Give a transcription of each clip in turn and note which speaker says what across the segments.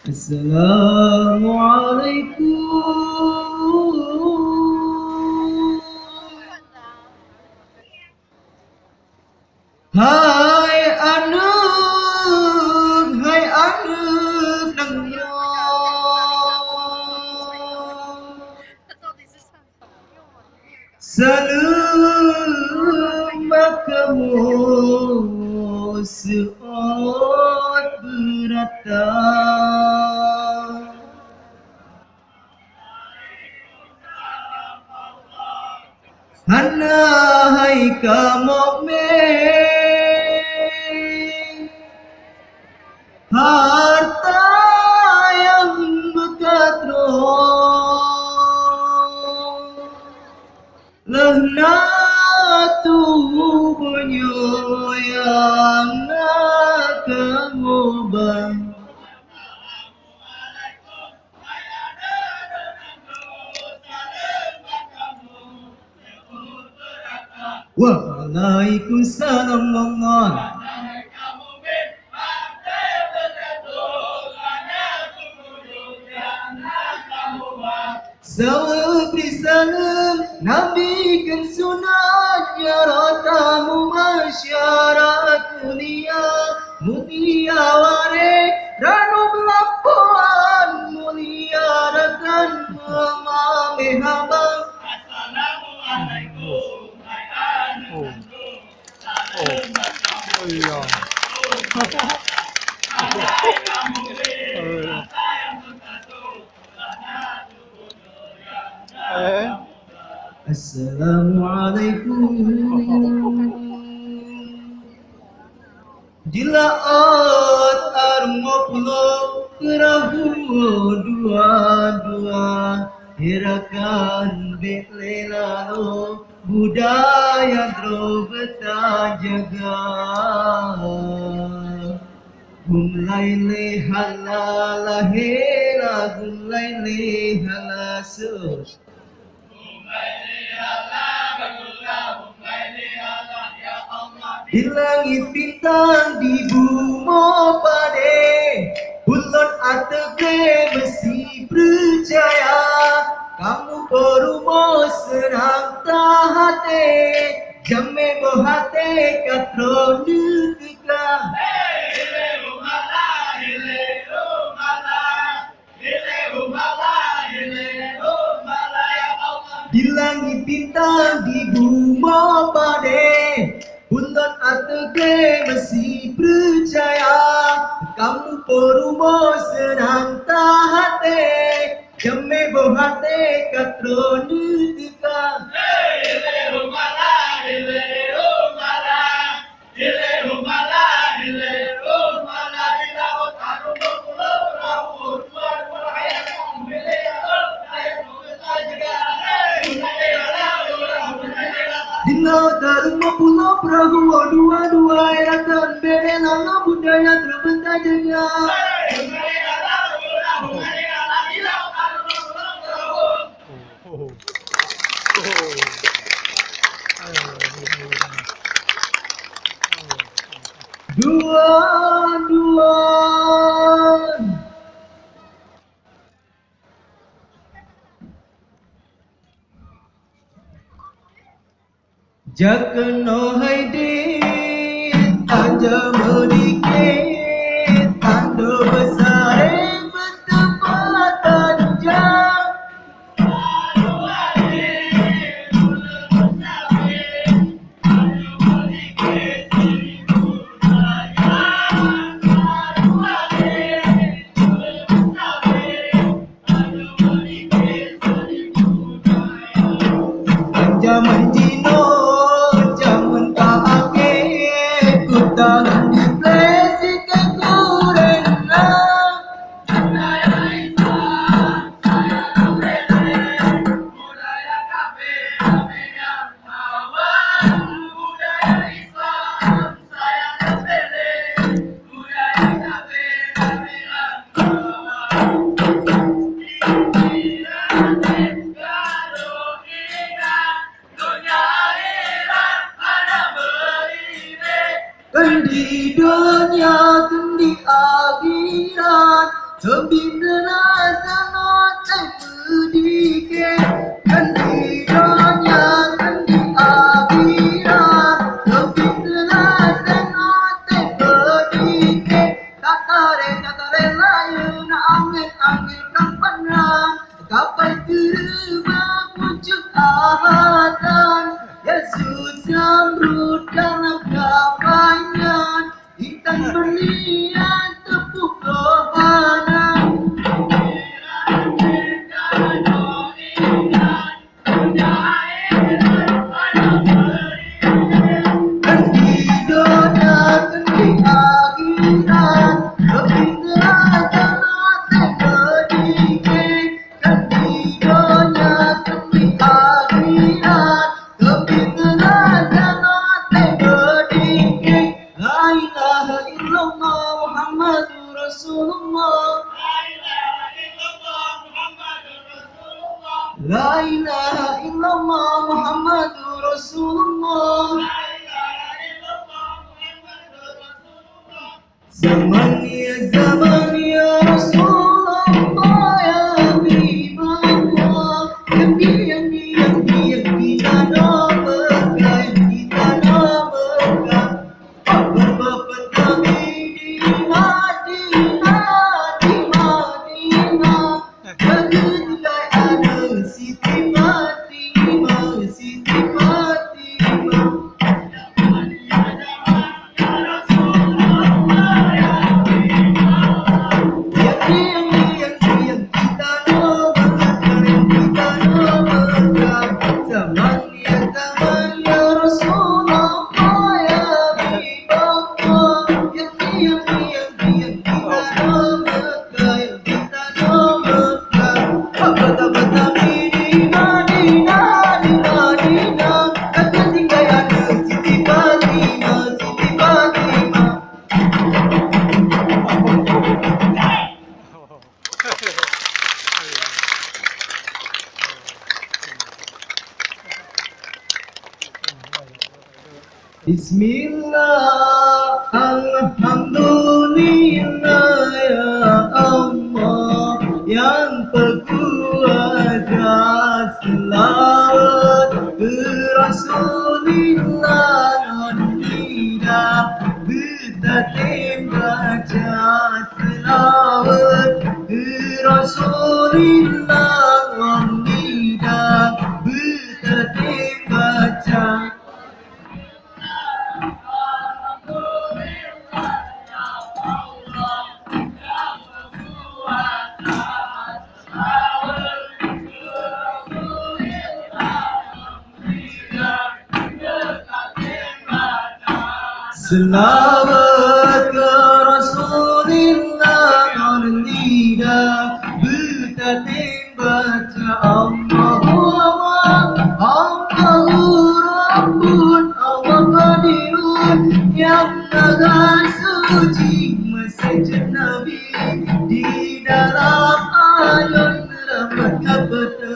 Speaker 1: Assalamualaikum. Hai anak nang yo. Salam kamu seot beratang. Hana hai kamu harta yang bekat roh lehna tubuhnya yang nak kamu bang. Waalaikumsalam Allah. Sawa beri salam Nabi kan sunatnya rotamu masyarakat dunia mulia ware ranu melapuan mulia rekan memame hamba. Assalamualaikum. Assalamualaikum. Jilaat armo pulo kerahu dua-dua hirakan betlelalo budaya dro betajaga. Gumlaile halala hela gumlaile halasus. Di langit bintang di bumi pade bulan atege mesti percaya kamu berumo senang tahate jamme bohate katro nutika. Di langit bintang di bumi pade bulan atege masih percaya kamu perumo senang tahate jamme bohate katro nutika. Dino terima pulau perahu dua-dua eratan bere lala budaya terbentang jaya. Dua-dua Jakno haide tanja medikit tando besar bertempatan jam. Anjaman jino jaman kaake kutangan di plesi kekurena. Kan di dunia kan di akhirat Terbina sangat terpedike dan di dunia dan di akhirat. Terbina sangat terpedike tak tare layu na angin kampanan kapai terima pucuk ahatan Yesus zamrud dalam kapaian intan berlian tepuk rohana. La ilaha illallah Muhammadur Rasulullah. Zaman ya Rasulullah ya Habibullah. Yang kita nomorkan, berpegang di Madinah. Ketika ada Siti Fatimah. Bismillah, alhamdulillah ya Allah yang berkuasa, selawat Rasulillah non tidak bertatim baca, selawat Rasulillah non tidak bertatim baca. Selawat ke Rasulillah non tidak bertatim baca. Allahu Rabbun, Allah Qadirun yang maha suci masjid Nabi di dalam ayat rahmat kepada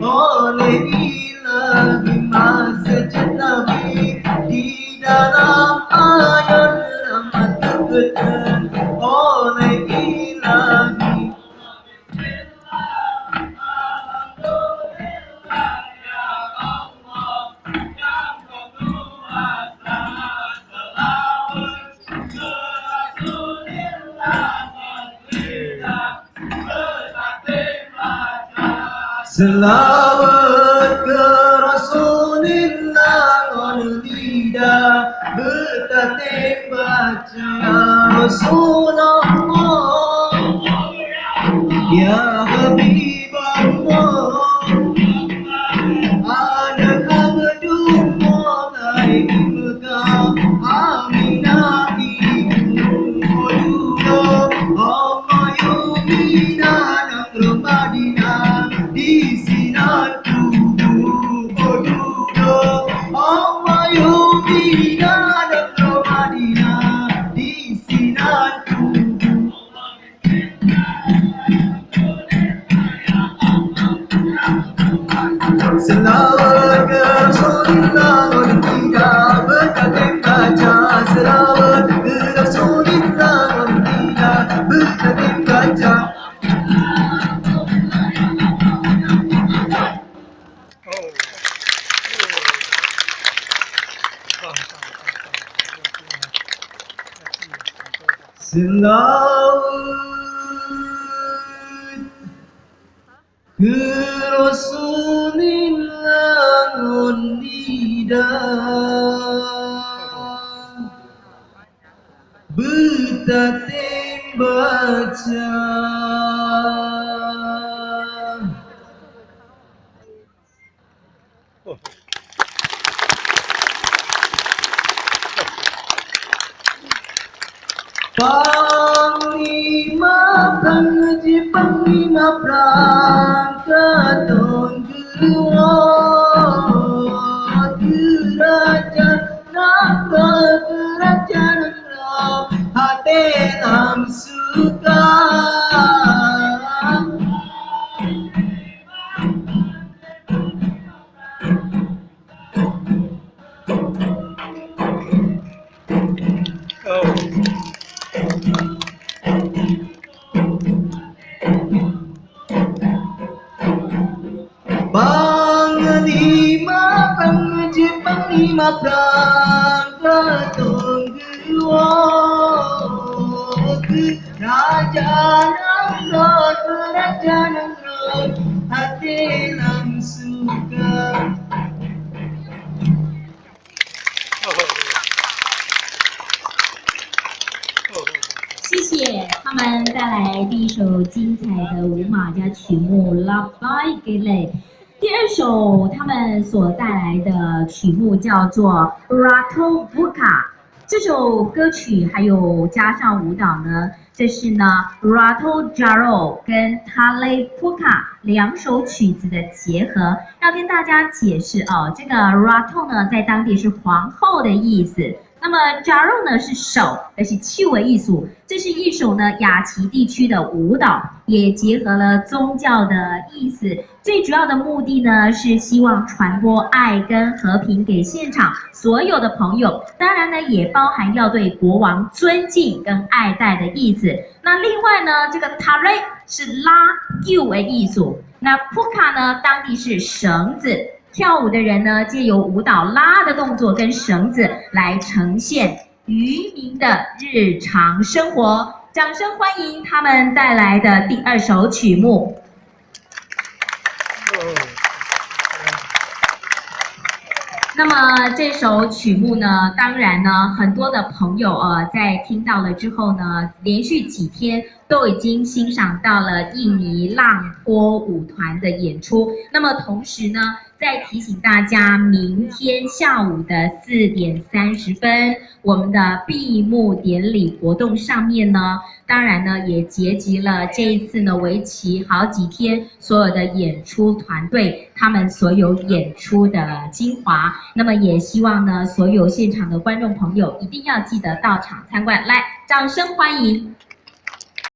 Speaker 1: oleh ilahi masjid Nabi di dalam ayat rahmat kepada oleh ilahi. Selawat ke Rasulillah non tidak bertatim baca. Rasulullah ya Habibullah, anak Abdullah dari Mekah, Aminah ibu Qudus, Allah Yumina Negeri Madinah di sinar tubuh Qudus, Allah Yumina Negeri Madinah di sinar tubuh. Selaut ke Rasulillah lidah bertatim baca Panglima Panji Panglima Prangkaton Gua Geraja Nangga Geraja Nangga Hati Lam Suka Panglima Panji Panglima Prangkaton Gua Raja Nangga Raja Nangga Hati Lam Suka
Speaker 2: 谢谢他们带来第一首精彩的舞马家曲目《Love By Gele》。第二首他们所带来的曲目叫做《Rato Buka》。这首歌曲还有加上舞蹈呢，这是呢 Rato Jaro 跟 Tale Puka 两首曲子的结合。要跟大家解释哦，这个 Rato 呢在当地是皇后的意思。 那么 Jaro 呢是手，而是趣味艺术。这是一首呢雅齐地区的舞蹈，也结合了宗教的意思。最主要的目的呢是希望传播爱跟和平给现场所有的朋友。当然呢也包含要对国王尊敬跟爱戴的意思。那另外呢，这个 Tare 是拉 Q 为艺术，那 Puka 呢当地是绳子。 跳舞的人呢，借由舞蹈拉的动作跟绳子来呈现渔民的日常生活。掌声欢迎他们带来的第二首曲目。那么这首曲目呢，当然呢，很多的朋友在听到了之后呢，连续几天都已经欣赏到了印尼浪波舞团的演出。那么同时呢， 再提醒大家，明天下午的4点30分，我们的闭幕典礼活动上面呢，当然呢也结集了这一次呢为期好几天所有的演出团队他们所有演出的精华。那么也希望呢所有现场的观众朋友一定要记得到场参观，来，掌声欢迎。